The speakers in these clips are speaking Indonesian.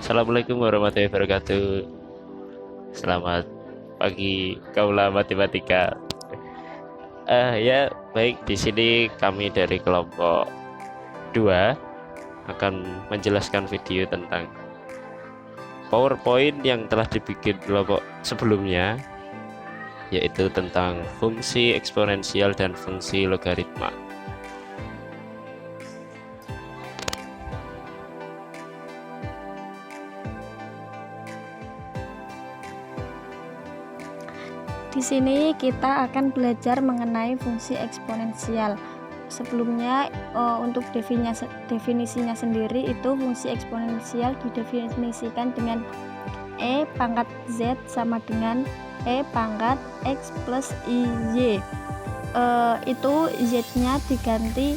Assalamualaikum warahmatullahi wabarakatuh. Selamat pagi kaula matematika. Ya, baik, di sini kami dari kelompok 2 akan menjelaskan video tentang PowerPoint yang telah dibikin kelompok sebelumnya, yaitu tentang fungsi eksponensial dan fungsi logaritma. Di sini kita akan belajar mengenai fungsi eksponensial. Sebelumnya untuk definisinya sendiri itu fungsi eksponensial didefinisikan dengan E pangkat Z sama dengan E pangkat X plus IY. Itu Z-nya diganti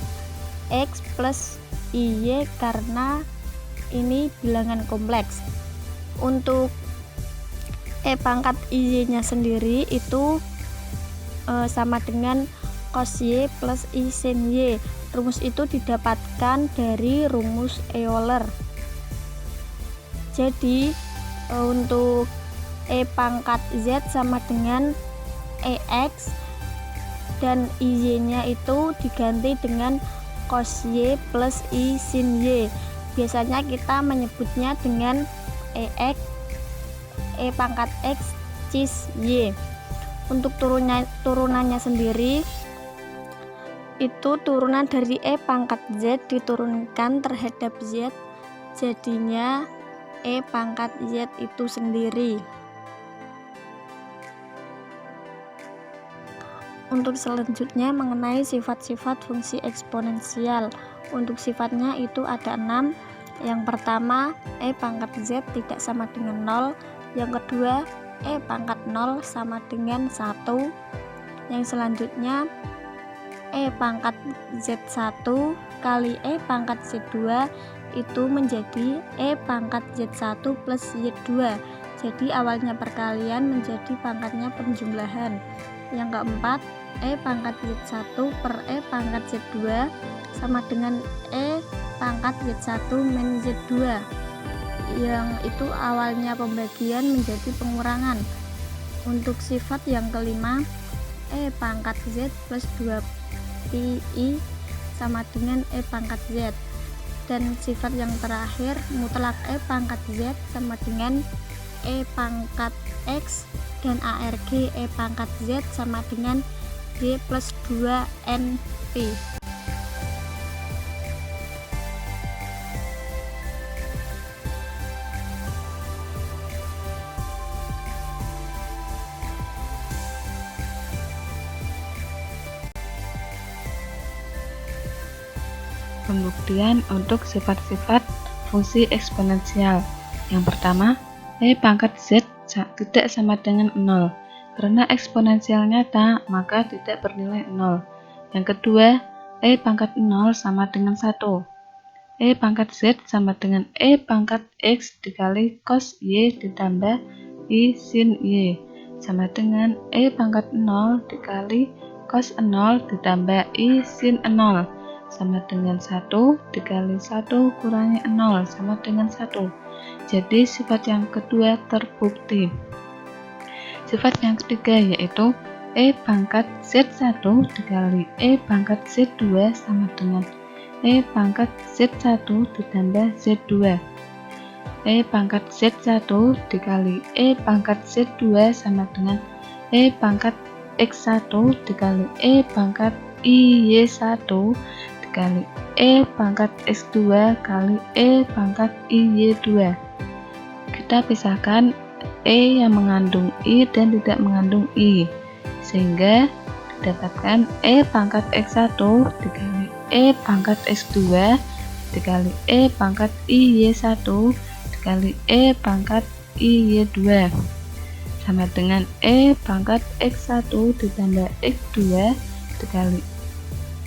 X plus IY karena ini bilangan kompleks. Untuk E pangkat IY-nya sendiri itu sama dengan cos Y plus I sin Y. Rumus itu didapatkan dari rumus Euler. Jadi untuk E pangkat Z sama dengan EX dan IY-nya itu diganti dengan cos Y plus I sin Y. Biasanya kita menyebutnya dengan EX E pangkat X cis Y. Untuk turunannya sendiri itu turunan dari E pangkat Z diturunkan terhadap Z, jadinya E pangkat Z itu sendiri. Untuk selanjutnya mengenai sifat-sifat fungsi eksponensial. Untuk sifatnya itu ada 6. Yang pertama, E pangkat Z tidak sama dengan 0. Yang kedua, E pangkat 0 sama dengan 1. Yang selanjutnya, E pangkat Z1 kali E pangkat Z2 itu menjadi E pangkat Z1 plus Y2. Jadi awalnya perkalian menjadi pangkatnya penjumlahan. Yang keempat, E pangkat Z1 per E pangkat Z2 sama dengan E pangkat Z1 min Z2. Yang itu awalnya pembagian menjadi pengurangan. Untuk sifat yang kelima, E pangkat Z plus 2pi sama dengan E pangkat Z. Dan sifat yang terakhir, mutlak E pangkat Z sama dengan E pangkat X dan ARG E pangkat Z sama dengan Y plus 2NP. Pembuktian untuk sifat-sifat fungsi eksponensial. Yang pertama, E pangkat Z tidak sama dengan 0. Karena eksponensial nyata, maka tidak bernilai 0. Yang kedua, E pangkat 0 sama dengan 1. E pangkat Z sama dengan E pangkat X dikali cos Y ditambah I sin Y sama dengan E pangkat 0 dikali cos 0 ditambah I sin 0 sama dengan 1 dikali 1 kurangi 0 sama dengan 1. Jadi sifat yang kedua terbukti. Sifat yang ketiga yaitu E pangkat Z1 dikali E pangkat Z2 sama dengan E pangkat Z1 ditambah Z2. E pangkat Z1 dikali E pangkat Z2 sama dengan E pangkat X1 dikali E pangkat IY1 dikali E pangkat X2 kali E pangkat IY2. Kita pisahkan E yang mengandung I dan tidak mengandung I, sehingga didapatkan E pangkat X1 dikali E pangkat X2 dikali E pangkat IY1 dikali E pangkat IY2 sama dengan E pangkat X1 ditambah X2 dikali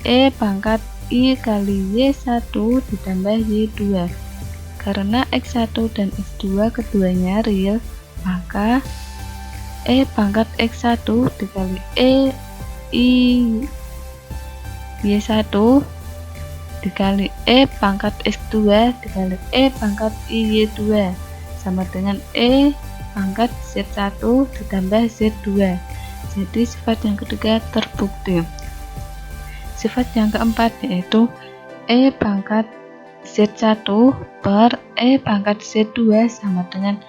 E pangkat I kali Y1 ditambah Y2. Karena X1 dan X2 keduanya real, maka E pangkat X1 dikali E I Y1 dikali E pangkat X2 dikali E pangkat IY2 sama dengan E pangkat Z1 ditambah Z2. Jadi sifat yang ketiga terbukti. Sifat yang keempat yaitu E pangkat Z1 per E pangkat Z2 sama dengan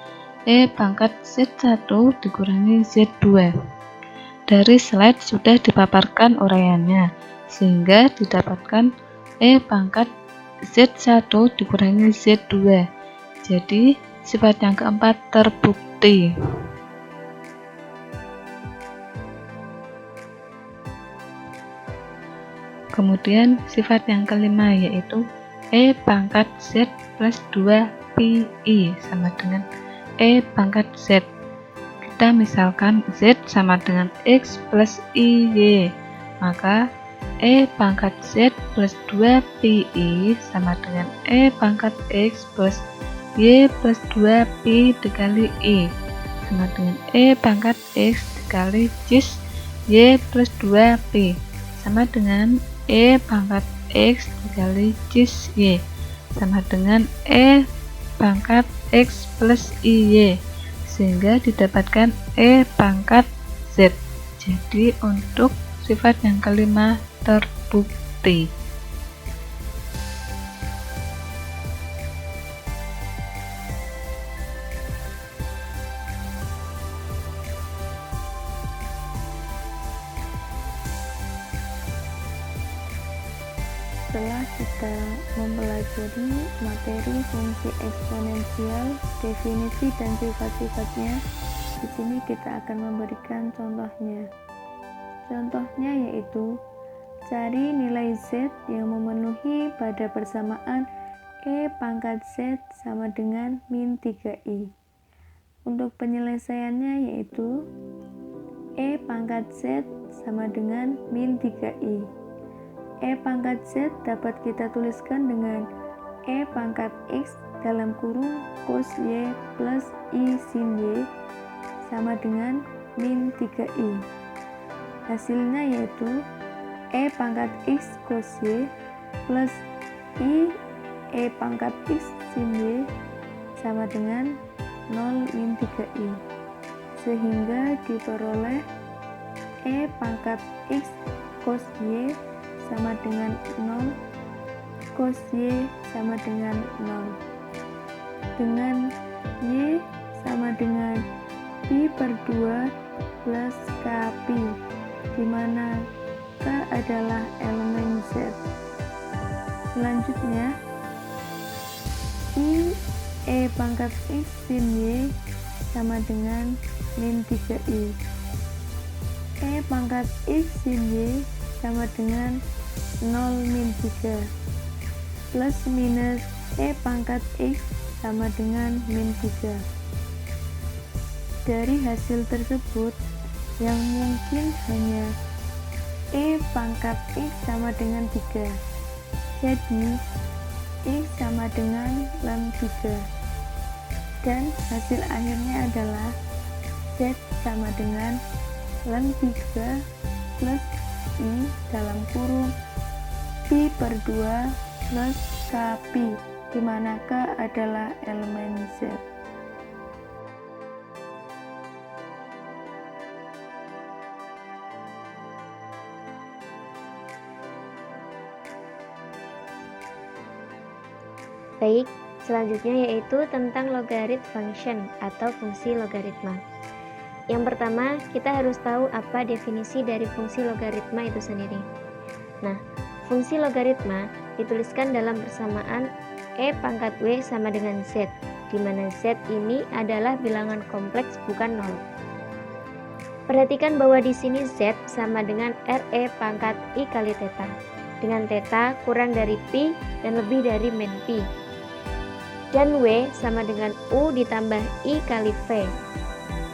E pangkat Z1 dikurangi Z2. Dari slide sudah dipaparkan uraiannya, sehingga didapatkan E pangkat Z1 dikurangi Z2. Jadi sifat yang keempat terbukti. Kemudian sifat yang kelima yaitu E pangkat Z plus 2 Pi sama dengan E pangkat Z. Kita misalkan Z sama dengan X plus IY, maka E pangkat Z plus 2 Pi sama dengan E pangkat X plus Y plus 2 Pi dikali I sama dengan E pangkat X dikali cis Y plus 2 Pi sama dengan E pangkat X dikali cis Y sama dengan E pangkat X plus IY, sehingga didapatkan E pangkat Z. Jadi untuk sifat yang kelima terbukti. Setelah kita mempelajari materi fungsi eksponensial, definisi dan sifat-sifatnya, di sini kita akan memberikan contohnya. Contohnya yaitu cari nilai Z yang memenuhi pada persamaan E pangkat Z sama dengan min 3I. Untuk penyelesaiannya yaitu E pangkat Z sama dengan min 3I. E pangkat Z dapat kita tuliskan dengan E pangkat X dalam kurung cos Y plus I sin Y sama dengan min 3I. Hasilnya yaitu E pangkat X cos Y plus I E pangkat X sin Y sama dengan 0 min 3I, sehingga diperoleh E pangkat X cos Y sama dengan 0, cos Y sama dengan 0, dengan Y sama dengan Pi per 2 plus K Pi, di mana K adalah elemen Z. Selanjutnya, I E pangkat X sin Y sama dengan min 3I. E pangkat X sin Y sama dengan 0 min 3 plus minus E pangkat X sama dengan min 3. Dari hasil tersebut, yang mungkin hanya E pangkat X sama dengan 3. Jadi, X sama dengan ln 3. Dan hasil akhirnya adalah Z sama dengan ln 3 plus I dalam kurung Pi per 2 plus K Pi, di mana K adalah elemen Z. Baik, selanjutnya yaitu tentang logarit function atau fungsi logaritma. Yang pertama, kita harus tahu apa definisi dari fungsi logaritma itu sendiri. Nah, fungsi logaritma dituliskan dalam persamaan E pangkat W sama dengan Z, di mana Z ini adalah bilangan kompleks bukan 0. Perhatikan bahwa di sini Z sama dengan RE pangkat I kali theta, dengan theta kurang dari pi dan lebih dari min pi. Dan W sama dengan U ditambah I kali V.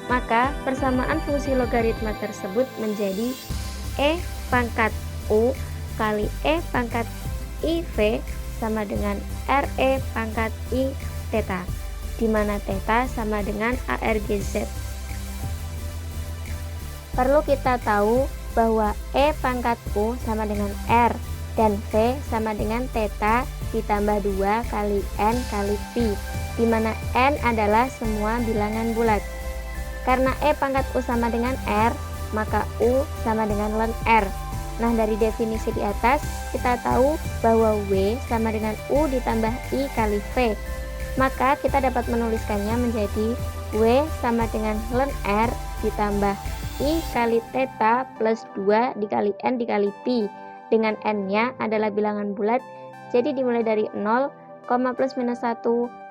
Maka persamaan fungsi logaritma tersebut menjadi E pangkat U kali E pangkat IV sama dengan RE pangkat I theta, di mana theta sama dengan ARGZ. Perlu kita tahu bahwa E pangkat U sama dengan R dan V sama dengan theta ditambah 2 kali N kali Pi, di mana N adalah semua bilangan bulat. Karena E pangkat U sama dengan R, maka U sama dengan ln R. Nah, dari definisi di atas, kita tahu bahwa W sama dengan U ditambah I kali V. Maka kita dapat menuliskannya menjadi W sama dengan ln R ditambah I kali theta plus 2 dikali N dikali Pi, dengan N-nya adalah bilangan bulat, jadi dimulai dari 0, plus minus 1,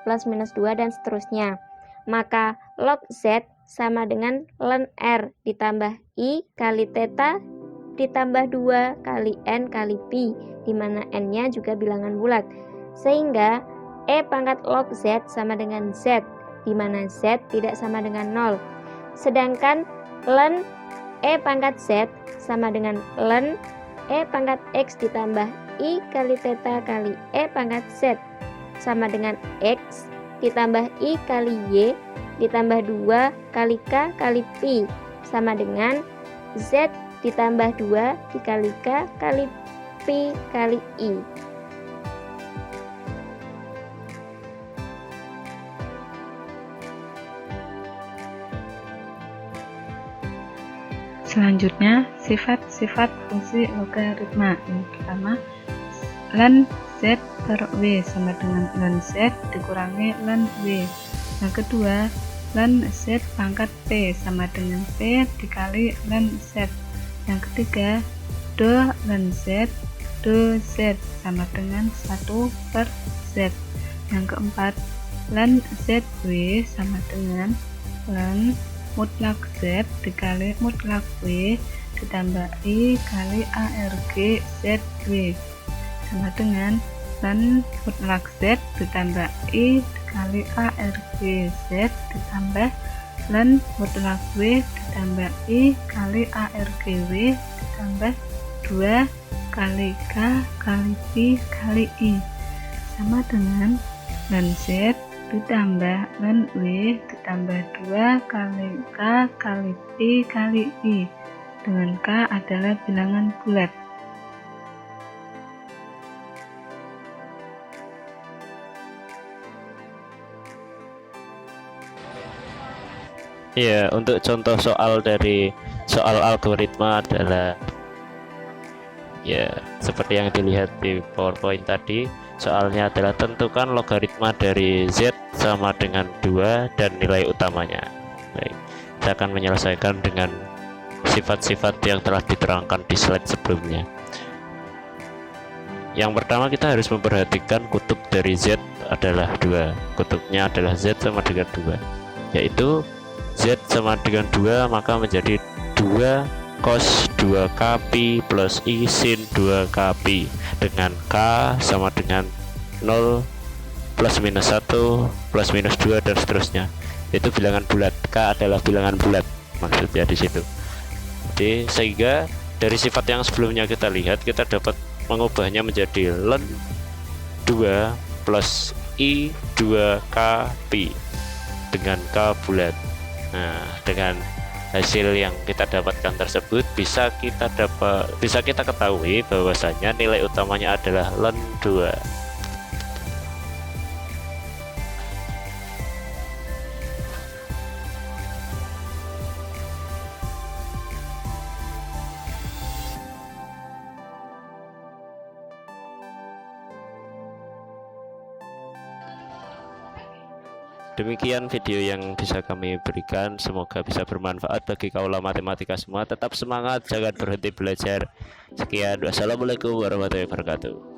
plus minus 2, dan seterusnya. Maka log Z sama dengan ln R ditambah I kali theta ditambah 2 kali N kali Pi, di mana N-nya juga bilangan bulat. Sehingga E pangkat log Z sama dengan Z, di mana Z tidak sama dengan 0. Sedangkan ln E pangkat Z sama dengan ln E pangkat X ditambah I kali theta kali E pangkat Z sama dengan X ditambah I kali Y ditambah 2 kali K kali Pi sama dengan Z ditambah 2 dikali K kali Pi kali I. Selanjutnya, sifat-sifat fungsi logaritma. Yang pertama, ln Z per W sama dengan ln Z dikurangi ln W. Yang kedua, ln Z pangkat P sama dengan P dikali ln Z. Yang ketiga, do ln Z, do Z sama dengan 1 per Z. Yang keempat, ln ZW sama dengan ln mutlak Z dikali mutlak W ditambah I kali ARG ZW sama dengan ln mutlak Z ditambah I dikali ARG Z ditambah ln mutlak W ditambah I kali ARG W ditambah 2 kali K kali Pi kali I sama dengan ln Z ditambah ln W ditambah 2 kali K kali Pi kali I, dengan K adalah bilangan bulat. Ya, untuk contoh soal dari soal algoritma adalah ya seperti yang dilihat di PowerPoint tadi. Soalnya adalah tentukan logaritma dari Z sama dengan 2 dan nilai utamanya. Baik, saya akan menyelesaikan dengan sifat-sifat yang telah diterangkan di slide sebelumnya. Yang pertama, kita harus memperhatikan kutub dari Z adalah 2. Kutubnya adalah Z sama dengan 2, yaitu Z sama dengan 2, maka menjadi 2 cos 2k pi plus I sin 2k pi, dengan K sama dengan 0 plus minus 1 plus minus 2 dan seterusnya. Itu bilangan bulat. K adalah bilangan bulat maksudnya di situ. Jadi sehingga dari sifat yang sebelumnya kita lihat, kita dapat mengubahnya menjadi ln 2 plus I 2k pi dengan K bulat. Nah, dengan hasil yang kita dapatkan tersebut bisa kita ketahui bahwasanya nilai utamanya adalah ln 2. Demikian video yang bisa kami berikan, semoga bisa bermanfaat bagi kaula matematika semua. Tetap semangat, jangan berhenti belajar. Sekian, wassalamualaikum warahmatullahi wabarakatuh.